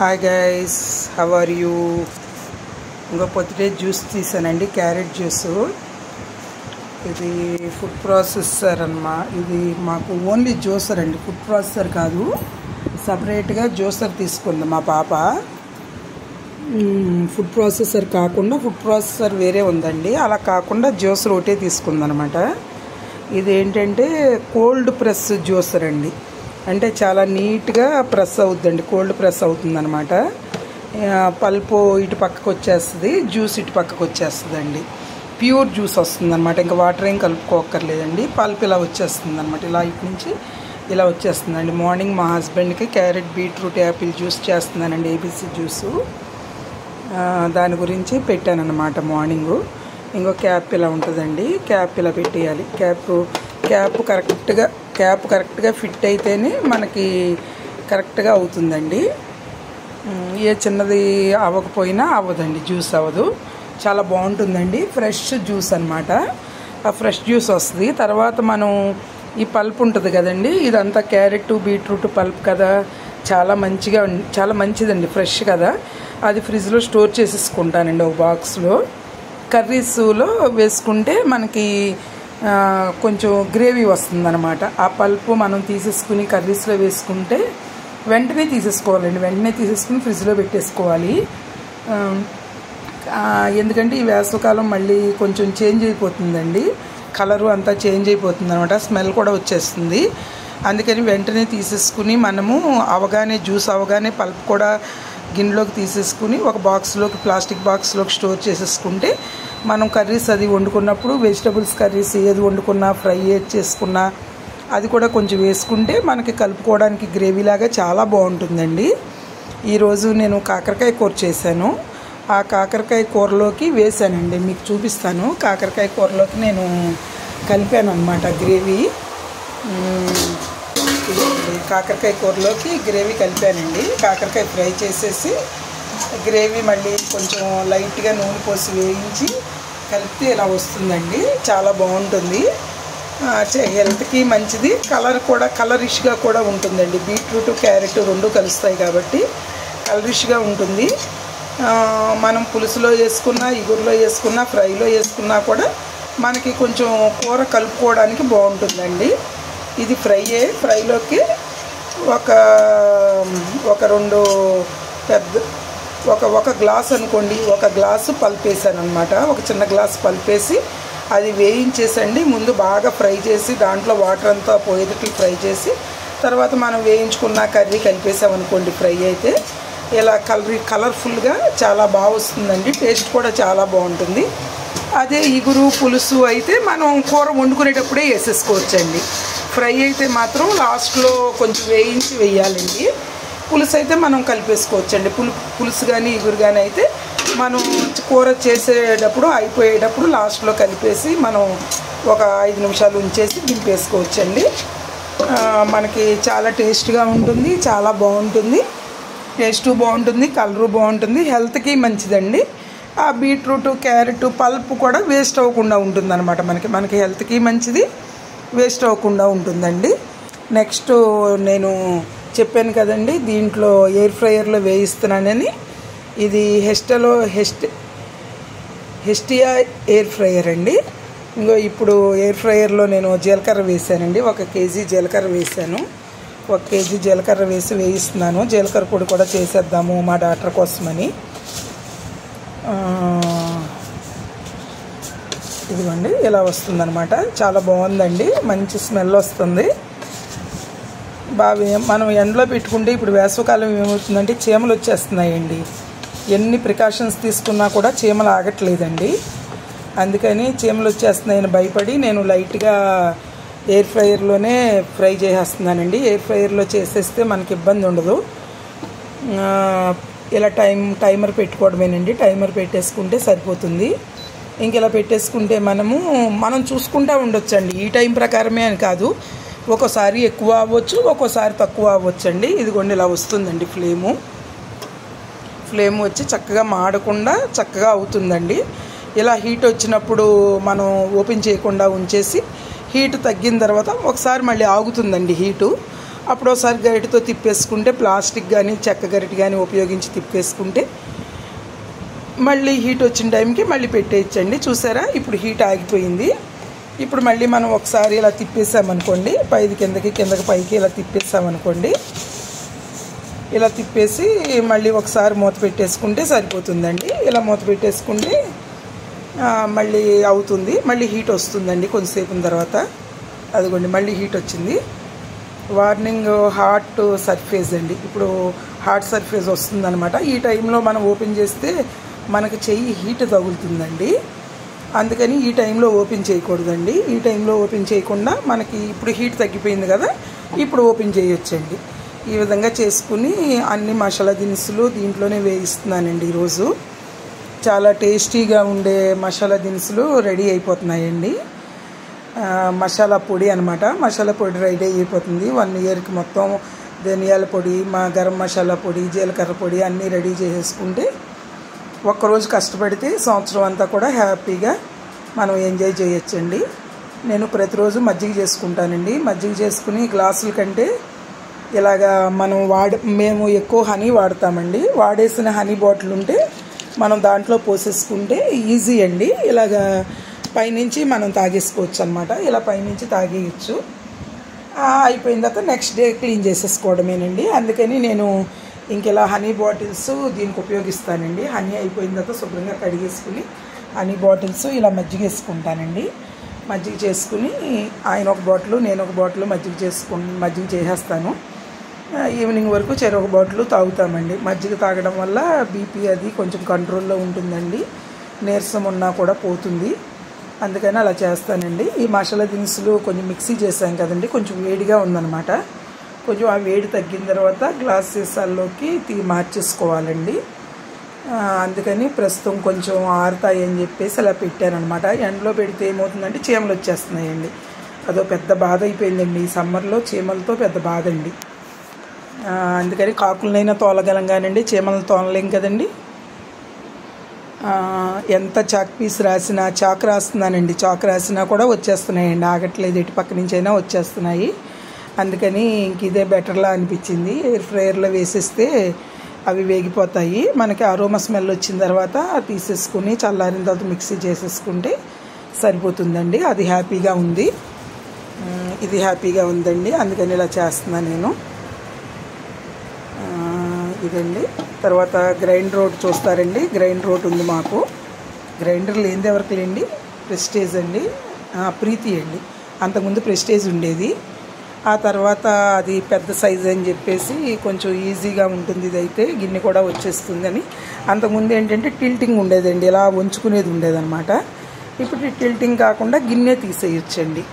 Hi guys, how are you? ఇంకో పొద్దుటే juice తీసానండి, క్యారెట్ జ్యూసు. ఇది ఫుడ్ ప్రాసెసర్ అన్నమా. ఇది మాకు ఓన్లీ జ్యూసర్ అండి, ఫుడ్ ప్రాసెసర్ కాదు. సపరేట్గా జ్యూసర్ తీసుకుంది మా పాప. ఫుడ్ ప్రాసెసర్ కాకుండా ఫుడ్ ప్రాసెసర్ వేరే ఉందండి, అలా కాకుండా జ్యూసర్ ఒకటే తీసుకుందనమాట. ఇది ఏంటంటే కోల్డ్ ప్రెస్ జ్యూసర్ అండి. అంటే చాలా నీట్గా ప్రెస్ అవుతుందండి, కోల్డ్ ప్రెస్ అవుతుందన్నమాట. పల్పు ఇటు పక్కకు వచ్చేస్తుంది, జ్యూస్ ఇటు పక్కకు వచ్చేస్తుందండి. ప్యూర్ జ్యూస్ వస్తుంది అనమాట, ఇంకా వాటర్ ఏం కలుపుకోక్కర్లేదండి. పల్పు ఇలా వచ్చేస్తుంది అనమాట, ఇలా ఇటు నుంచి ఇలా వచ్చేస్తుందండి. మార్నింగ్ మా హస్బెండ్కి క్యారెట్, బీట్రూట్, యాపిల్ జ్యూస్ చేస్తున్నానండి, ఏబీసీ జ్యూసు. దాని గురించి పెట్టాను అనమాట మార్నింగు. ఇంకో క్యాప్ ఇలా ఉంటుందండి, క్యాప్ ఇలా పెట్టేయాలి. క్యాప్ కరెక్ట్గా ఫిట్ అయితేనే మనకి కరెక్ట్గా అవుతుందండి. ఏ చిన్నది అవ్వకపోయినా అవ్వదండి, జ్యూస్ అవ్వదు. చాలా బాగుంటుందండి, ఫ్రెష్ జ్యూస్ అనమాట. ఆ ఫ్రెష్ జ్యూస్ వస్తుంది. తర్వాత మనం ఈ పల్ప్ ఉంటుంది కదండి, ఇదంతా క్యారెట్, బీట్రూట్ పల్ప్ కదా, చాలా మంచిదండి, ఫ్రెష్ కదా. అది ఫ్రిడ్జ్లో స్టోర్ చేసేసుకుంటానండి ఒక బాక్స్లో. కర్రీస్లో వేసుకుంటే మనకి కొంచెం గ్రేవీ వస్తుందన్నమాట. ఆ పల్పు మనం తీసేసుకుని కర్రీస్లో వేసుకుంటే వెంటనే తీసేసుకోవాలండి, వెంటనే తీసేసుకుని ఫ్రిడ్జ్లో పెట్టేసుకోవాలి. ఎందుకంటే ఈ వేసవికాలం మళ్ళీ కొంచెం చేంజ్ అయిపోతుందండి, కలరు అంతా చేంజ్ అయిపోతుంది అనమాట, స్మెల్ కూడా వచ్చేస్తుంది. అందుకని వెంటనే తీసేసుకుని మనము జ్యూస్ అవగానే పల్ప్ కూడా గిన్నెలోకి తీసేసుకుని ఒక బాక్స్లోకి, ప్లాస్టిక్ బాక్స్లోకి స్టోర్ చేసేసుకుంటే మనం కర్రీస్ అది వండుకున్నప్పుడు, వెజిటబుల్స్ కర్రీస్ ఏది వండుకున్నా, ఫ్రై ఏది చేసుకున్నా అది కూడా కొంచెం వేసుకుంటే మనకి కలుపుకోవడానికి గ్రేవీలాగా చాలా బాగుంటుందండి. ఈరోజు నేను కాకరకాయ కూర చేశాను. ఆ కాకరకాయ కూరలోకి వేసానండి, మీకు చూపిస్తాను. కాకరకాయ కూరలోకి నేను కలిపాను అనమాట గ్రేవీ. కాకరకాయ కూరలోకి గ్రేవీ కలిపానండి. కాకరకాయ ఫ్రై చేసేసి గ్రేవీ మళ్ళీ కొంచెం లైట్గా నూనె పోసి వేయించి కలిపితే ఇలా వస్తుందండి, చాలా బాగుంటుంది. హెల్త్కి మంచిది, కలరిష్గా కూడా ఉంటుందండి. బీట్రూట్, క్యారెట్ రెండు కలుస్తాయి కాబట్టి కలరిష్గా ఉంటుంది. మనం పులుసులో వేసుకున్నా, ఇగురులో వేసుకున్నా, ఫ్రైలో వేసుకున్నా కూడా మనకి కొంచెం కూర కలుపుకోవడానికి బాగుంటుందండి. ఇది ఫ్రైలోకి ఒక గ్లాస్ అనుకోండి, ఒక గ్లాసు పల్పేసాను అనమాట. ఒక చిన్న గ్లాస్ పల్పేసి అది వేయించేసండి. ముందు బాగా ఫ్రై చేసి దాంట్లో వాటర్ అంతా పోయేటట్లు ఫ్రై చేసి తర్వాత మనం వేయించుకున్న కర్రీ కలిపేసామనుకోండి, ఫ్రై అయితే ఇలా కలర్ఫుల్గా చాలా బాగా వస్తుందండి. టేస్ట్ కూడా చాలా బాగుంటుంది. అదే ఇగురు, పులుసు అయితే మనం కూర వండుకునేటప్పుడే వేసేసుకోవచ్చండి. ఫ్రై అయితే మాత్రం లాస్ట్లో కొంచెం వేయించి వేయాలండి. పులుసు అయితే మనం కలిపేసుకోవచ్చండి. పులుసు కానీ ఇగురు కానీ అయితే మనం కూర చేసేటప్పుడు, అయిపోయేటప్పుడు లాస్ట్లో కలిపేసి మనం ఒక 5 నిమిషాలు ఉంచేసి దింపేసుకోవచ్చండి. మనకి చాలా టేస్ట్గా ఉంటుంది, చాలా బాగుంటుంది. టేస్టు బాగుంటుంది, కలరు బాగుంటుంది, హెల్త్కి మంచిదండి. ఆ బీట్రూట్, క్యారెట్ పల్ప్ కూడా వేస్ట్ అవ్వకుండా ఉంటుంది అనమాట. మనకి హెల్త్కి మంచిది, వేస్ట్ అవ్వకుండా ఉంటుందండి. నెక్స్ట్ నేను చెప్పాను కదండి, దీంట్లో ఎయిర్ ఫ్రైయర్లో వేయిస్తున్నానని. ఇది హెస్టియా ఎయిర్ ఫ్రైయర్ అండి. ఇప్పుడు ఎయిర్ ఫ్రైయర్లో నేను జీలకర్ర వేసానండి, 1 కేజీ జీలకర్ర వేసాను. 1 కేజీ జీలకర్ర వేసి వేయిస్తున్నాను. జీలకర్ర పొడి కూడా చేసేద్దాము మా డాక్టర్ కోసమని. ఇదిగోండి ఇలా వస్తుందన్నమాట, చాలా బాగుందండి, మంచి స్మెల్ వస్తుంది. మనం ఎండలో పెట్టుకుంటే ఇప్పుడు వేసవికాలం ఏమవుతుందంటే చీమలు వచ్చేస్తున్నాయండి. ఎన్ని ప్రికాషన్స్ తీసుకున్నా కూడా చీమలు ఆగట్లేదండి. అందుకని చీమలు వచ్చేస్తున్నాయని భయపడి నేను లైట్గా ఎయిర్ ఫ్రైయర్లోనే ఫ్రై చేసేస్తున్నానండి. ఎయిర్ ఫ్రైయర్లో చేసేస్తే మనకి ఇబ్బంది ఉండదు. ఇలా టైమర్ పెట్టుకోవడమేనండి, టైమర్ పెట్టేసుకుంటే సరిపోతుంది. ఇంక ఇలా పెట్టేసుకుంటే మనం చూసుకుంటూ ఉండొచ్చండి. ఈ టైం ప్రకారమే అని కాదు, ఒక్కోసారి ఎక్కువ అవ్వచ్చు, ఒక్కోసారి తక్కువ అవ్వచ్చండి. ఇదిగోండి ఇలా వస్తుందండి, ఫ్లేమ్ వచ్చి చక్కగా మాడకుండా చక్కగా అవుతుందండి. ఇలా హీట్ వచ్చినప్పుడు మనం ఓపెన్ చేయకుండా ఉంచేసి హీట్ తగ్గిన తర్వాత ఒకసారి మళ్ళీ ఆగుతుందండి హీటు. అప్పుడు ఒకసారి గరిటెతో తిప్పేసుకుంటే, ప్లాస్టిక్ కానీ చెక్క గరిటె కానీ ఉపయోగించి తిప్పేసుకుంటే మళ్ళీ హీట్ వచ్చిన టైంకి మళ్ళీ పెట్టేయచ్చండి. చూసారా, ఇప్పుడు హీట్ ఆగిపోయింది. ఇప్పుడు మళ్ళీ మనం ఒకసారి ఇలా తిప్పేసామనుకోండి, పైకి కిందకి పైకి ఇలా తిప్పేసామనుకోండి, ఇలా తిప్పేసి మళ్ళీ ఒకసారి మూత పెట్టేసుకుంటే సరిపోతుందండి. ఇలా మూత పెట్టేసుకుంటే మళ్ళీ అవుతుంది, మళ్ళీ హీట్ వస్తుందండి కొంతసేపు తర్వాత. అదిగోండి మళ్ళీ హీట్ వచ్చింది. వార్నింగ్ హాట్ సర్ఫేస్ అండి. ఇప్పుడు హాట్ సర్ఫేస్ వస్తుందన్నమాట. ఈ టైంలో మనం ఓపెన్ చేస్తే మనకు చెయ్యి హీట్ తగులుతుందండి. అందుకని ఈ టైంలో ఓపెన్ చేయకూడదండి. ఈ టైంలో ఓపెన్ చేయకుండా మనకి ఇప్పుడు హీట్ తగ్గిపోయింది కదా, ఇప్పుడు ఓపెన్ చేయొచ్చండి. ఈ విధంగా చేసుకుని అన్ని మసాలా దినుసులు దీంట్లోనే వేయిస్తున్నానండి. ఈరోజు చాలా టేస్టీగా ఉండే మసాలా దినుసులు రెడీ అయిపోతున్నాయండి. మసాలా పొడి అనమాట. మసాలా పొడి రెడీ అయిపోతుంది. 1 ఇయర్కి మొత్తం ధనియాల పొడి, మా గరం మసాలా పొడి, జీలకర్ర పొడి అన్నీ రెడీ చేసేసుకుంటే ఒక్కరోజు కష్టపడితే సంవత్సరం అంతా కూడా హ్యాపీగా మనం ఎంజాయ్ చేయొచ్చండి. నేను ప్రతిరోజు మజ్జిగ చేసుకుంటానండి. మజ్జిగ చేసుకుని గ్లాసుల కంటే ఇలాగా మేము ఎక్కువ హనీ వాడతామండి. వాడేసిన హనీ బాటిల్ ఉంటే మనం దాంట్లో పోసేసుకుంటే ఈజీ అండి. ఇలాగా పైనుంచి మనం తాగేసుకోవచ్చు అనమాట. ఇలా పైనుంచి తాగేయచ్చు. అయిపోయిన తర్వాత నెక్స్ట్ డే క్లీన్ చేసేసుకోవడమేనండి. అందుకని నేను ఇంకెలా హనీ బాటిల్స్ దీనికి ఉపయోగిస్తానండి. హనీ అయిపోయిన తర్వాత శుభ్రంగా కడిగేసుకుని హనీ బాటిల్స్ ఇలా మజ్జిగ వేసుకుంటానండి. మజ్జిగ చేసుకుని ఆయన ఒక బాటిల్, నేను ఒక బాటిల్ మజ్జిగ చేసేస్తాను. ఈవినింగ్ వరకు చెరొక బాటిల్ తాగుతామండి. మజ్జిగ తాగడం వల్ల బీపీ అది కొంచెం కంట్రోల్లో ఉంటుందండి. నీరసం ఉన్నా కూడా పోతుంది. అందుకని అలా చేస్తానండి. ఈ మసాలా దినుసులు కొంచెం మిక్సీ చేసాం కదండి, కొంచెం వేడిగా ఉందన్నమాట. కొంచెం ఆ వేడి తగ్గిన తర్వాత గ్లాస్ సీసాల్లోకి మార్చేసుకోవాలండి. అందుకని ప్రస్తుతం కొంచెం ఆరుతాయి అని చెప్పేసి అలా పెట్టానమాట. ఎండలో పెడితే ఏమవుతుందంటే చీమలు వచ్చేస్తున్నాయండి. అదో పెద్ద బాధ అయిపోయిందండి. ఈ సమ్మర్లో చీమలతో పెద్ద బాధ అండి. అందుకని కాకులనైనా తోలగలం కానండి, చీమలను తోలలేం కదండి. ఎంత చాక్ రాస్తున్నానండి. చాక్ రాసినా కూడా వచ్చేస్తున్నాయండి, ఆగట్లేదు. ఎటు పక్క నుంచి అయినా వచ్చేస్తున్నాయి. అందుకని ఇంక ఇదే బెటర్లా అనిపించింది. ఎయిర్ ఫ్రైయర్లో వేసేస్తే అవి వేగిపోతాయి. మనకి అరోమా స్మెల్ వచ్చిన తర్వాత తీసేసుకుని చల్లారిన తర్వాత మిక్సీ చేసేసుకుంటే సరిపోతుందండి. అది హ్యాపీగా ఉంది, ఇది హ్యాపీగా ఉందండి. అందుకని ఇలా చేస్తున్నాను నేను. ఇదండి. తర్వాత గ్రైండర్ రోడ్ చూస్తారండి. గ్రైండర్ రోడ్ ఉంది మాకు. గ్రైండర్ లేనిది ఎవరికి లేండి. ప్రెస్టేజ్ అండి, ప్రీతి అండి. అంతకుముందు ప్రెస్టేజ్ ఉండేది. ఆ తర్వాత అది పెద్ద సైజ్ అని చెప్పేసి కొంచెం ఈజీగా ఉంటుంది. ఇదైతే గిన్నె కూడా వచ్చేస్తుందని. అంతకుముందు ఏంటంటే టిల్టింగ్ ఉండేదండి, ఇలా ఉంచుకునేది ఉండేదన్నమాట. ఇప్పుడు టిల్టింగ్ కాకుండా గిన్నె తీసేయచ్చండి.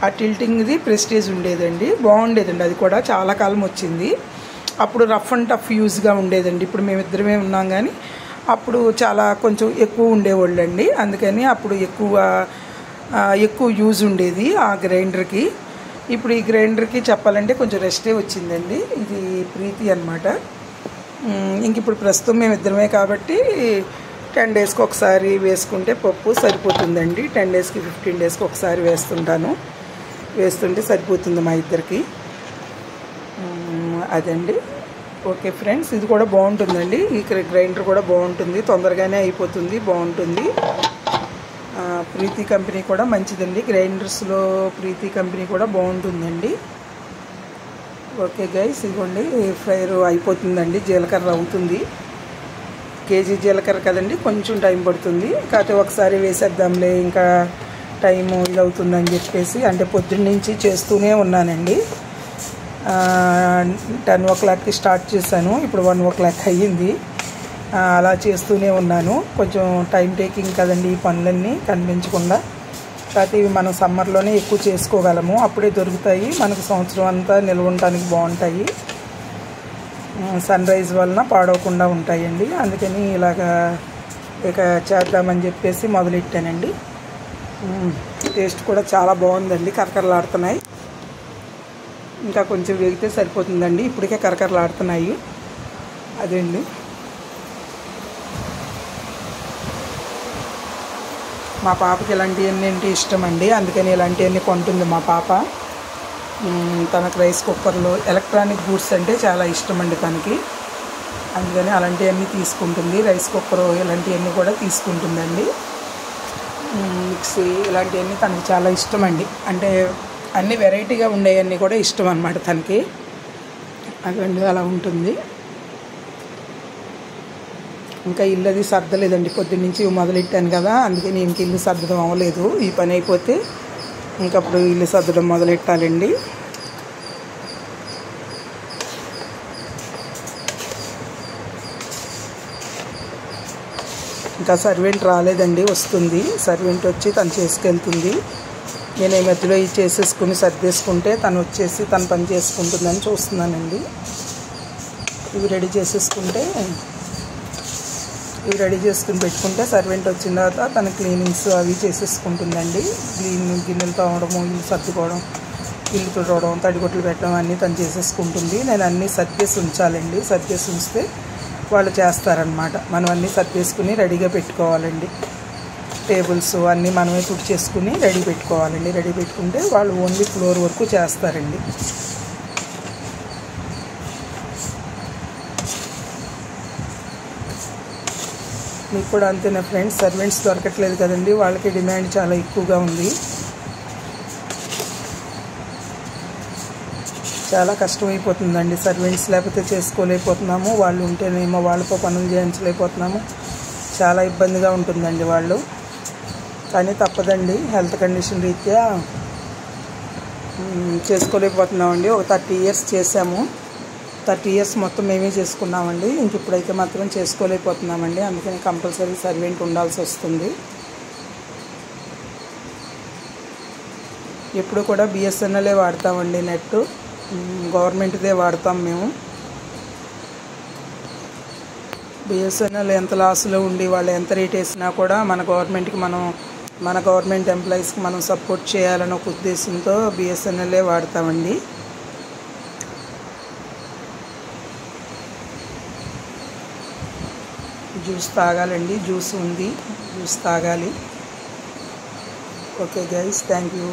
ఆ టిల్టింగ్ది ప్రెస్టేజ్ ఉండేదండి, బాగుండేదండి. అది కూడా చాలా కాలం వచ్చింది. అప్పుడు రఫ్ అండ్ టఫ్ యూజ్గా ఉండేదండి. ఇప్పుడు మేమిద్దరమే ఉన్నాం కానీ అప్పుడు చాలా కొంచెం ఎక్కువ ఉండేవాళ్ళండి. అందుకని అప్పుడు ఎక్కువ యూజ్ ఉండేది ఆ గ్రైండర్కి. ఇప్పుడు ఈ గ్రైండర్కి చెప్పాలంటే కొంచెం రెస్టే వచ్చిందండి. ఇది ప్రీతి అనమాట. ఇంక ఇప్పుడు ప్రస్తుతం మేమిద్దరమే కాబట్టి 10 డేస్కి ఒకసారి వేసుకుంటే పప్పు సరిపోతుందండి. 10 డేస్కి 15 డేస్కి ఒకసారి వేస్తుంటే సరిపోతుంది మా ఇద్దరికి. అదండి. ఓకే ఫ్రెండ్స్, ఇది కూడా బాగుంటుందండి. ఈ గ్రైండర్ కూడా బాగుంటుంది, తొందరగానే అయిపోతుంది, బాగుంటుంది. ప్రీతి కంపెనీ కూడా మంచిదండి. గ్రైండర్స్లో ప్రీతి కంపెనీ కూడా బాగుంటుందండి. ఓకే గైస్, ఇదిగోండి ఫ్రైర్ అయిపోతుందండి. జీలకర్ర అవుతుంది. కేజీ జీలకర్ర కదండి, కొంచెం టైం పడుతుంది. కాకపోతే ఒకసారి వేసేద్దాంలే, ఇంకా టైము ఇది అవుతుందని చెప్పేసి అంటే పొద్దున్న నుంచి చేస్తూనే ఉన్నానండి. 10 o'clockకి స్టార్ట్ చేశాను. ఇప్పుడు 1 o'clock అయ్యింది. అలా చేస్తూనే ఉన్నాను. కొంచెం టైం టేకింగ్ కదండి ఈ పనులన్నీ కనిపించకుండా. కాకపోతే ఇవి మనం సమ్మర్లోనే ఎక్కువ చేసుకోగలము, అప్పుడే దొరుకుతాయి మనకు. సంవత్సరం అంతా నిల్వ ఉండటానికి బాగుంటాయి. సన్ రైజ్ వలన పాడవకుండా ఉంటాయండి. అందుకని ఇలాగా ఇక చేద్దామని చెప్పేసి మొదలెట్టానండి. టేస్ట్ కూడా చాలా బాగుందండి. కరకరలాడుతున్నాయి. ఇంకా కొంచెం వేగితే సరిపోతుందండి. ఇప్పటికే కరకరలాడుతున్నాయి. అదండి. మా పాపకి ఇలాంటివన్నీ అంటే ఇష్టం అండి. అందుకని ఇలాంటివన్నీ కొంటుంది మా పాప. తనకు రైస్ కుక్కర్లో ఎలక్ట్రానిక్ గూడ్స్ అంటే చాలా ఇష్టం అండి తనకి. అందుకని అలాంటివన్నీ తీసుకుంటుంది. రైస్ కుక్కర్ ఇలాంటివన్నీ కూడా తీసుకుంటుందండి. మిక్సీ ఇలాంటివన్నీ తనకి చాలా ఇష్టం అండి. అంటే అన్ని వెరైటీగా ఉండేవన్నీ కూడా ఇష్టం అన్నమాట తనకి. అదండి అలా ఉంటుంది. ఇంకా ఇల్లు అది సర్దలేదండి, పొద్దున్నుంచి మొదలెట్టాను కదా, అందుకని ఇంక ఇల్లు సర్దడం అవ్వలేదు. ఈ పని అయిపోతే ఇంకప్పుడు ఇల్లు సర్దడం మొదలెట్టాలండి. ఇంకా సర్వెంట్ రాలేదండి, వస్తుంది. సర్వెంట్ వచ్చి తను చేసుకెళ్తుంది. నేను ఈ మధ్యలో ఇవి చేసేసుకుని సర్దేసుకుంటే తను వచ్చేసి తన పని చేసుకుంటుందని చూస్తున్నానండి. ఇవి రెడీ చేసుకుని పెట్టుకుంటే సర్వెంట్ వచ్చిన తర్వాత తన క్లీనింగ్స్ అవి చేసేసుకుంటుందండి. గిన్నెలు తోమడము, ఇల్లు సర్దుకోవడం, ఇల్లు తుడవడం, తడిగుట్లు పెట్టడం అన్నీ తను చేసేసుకుంటుంది. నేను అన్నీ సర్దేసి ఉంచాలండి. సర్దేసి ఉంచితే వాళ్ళు చేస్తారనమాట. మనం అన్నీ సర్దేసుకుని రెడీగా పెట్టుకోవాలండి. టేబుల్స్ అన్నీ మనమే తుడిచేసుకుని రెడీ పెట్టుకోవాలండి. రెడీ పెట్టుకుంటే వాళ్ళు ఓన్లీ ఫ్లోర్ వరకు చేస్తారండి. మీకు కూడా అంతేనా ఫ్రెండ్స్? సర్వెంట్స్ దొరకట్లేదు కదండి, వాళ్ళకి డిమాండ్ చాలా ఎక్కువగా ఉంది. చాలా కష్టమైపోతుందండి. సర్వెంట్స్ లేకపోతే చేసుకోలేకపోతున్నాము, వాళ్ళు ఉంటేనేమో వాళ్ళతో పనులు చేయించలేకపోతున్నాము. చాలా ఇబ్బందిగా ఉంటుందండి వాళ్ళు. కానీ తప్పదండి, హెల్త్ కండిషన్ రీత్యా చేసుకోలేకపోతున్నామండి. ఒక 30 years చేసాము. 30 years మొత్తం మేమే చేసుకున్నామండి. ఇంక ఇప్పుడైతే మాత్రం చేసుకోలేకపోతున్నామండి. అందుకని కంపల్సరీ సర్వెంట్ ఉండాల్సి వస్తుంది. ఎప్పుడు కూడా బిఎస్ఎన్ఎల్ వాడతామండి. నెట్ గవర్నమెంట్దే వాడతాం మేము. బిఎస్ఎన్ఎల్ ఎంత లాస్లో ఉండి వాళ్ళు ఎంత రేట్ వేసినా కూడా మన గవర్నమెంట్ ఎంప్లాయీస్కి మనం సపోర్ట్ చేయాలని ఒక ఉద్దేశంతో బిఎస్ఎన్ఎల్ వాడతామండి. జ్యూస్ తాగాలండి, జ్యూస్ ఉంది, జ్యూస్ తాగాలి. Okay guys, thank you.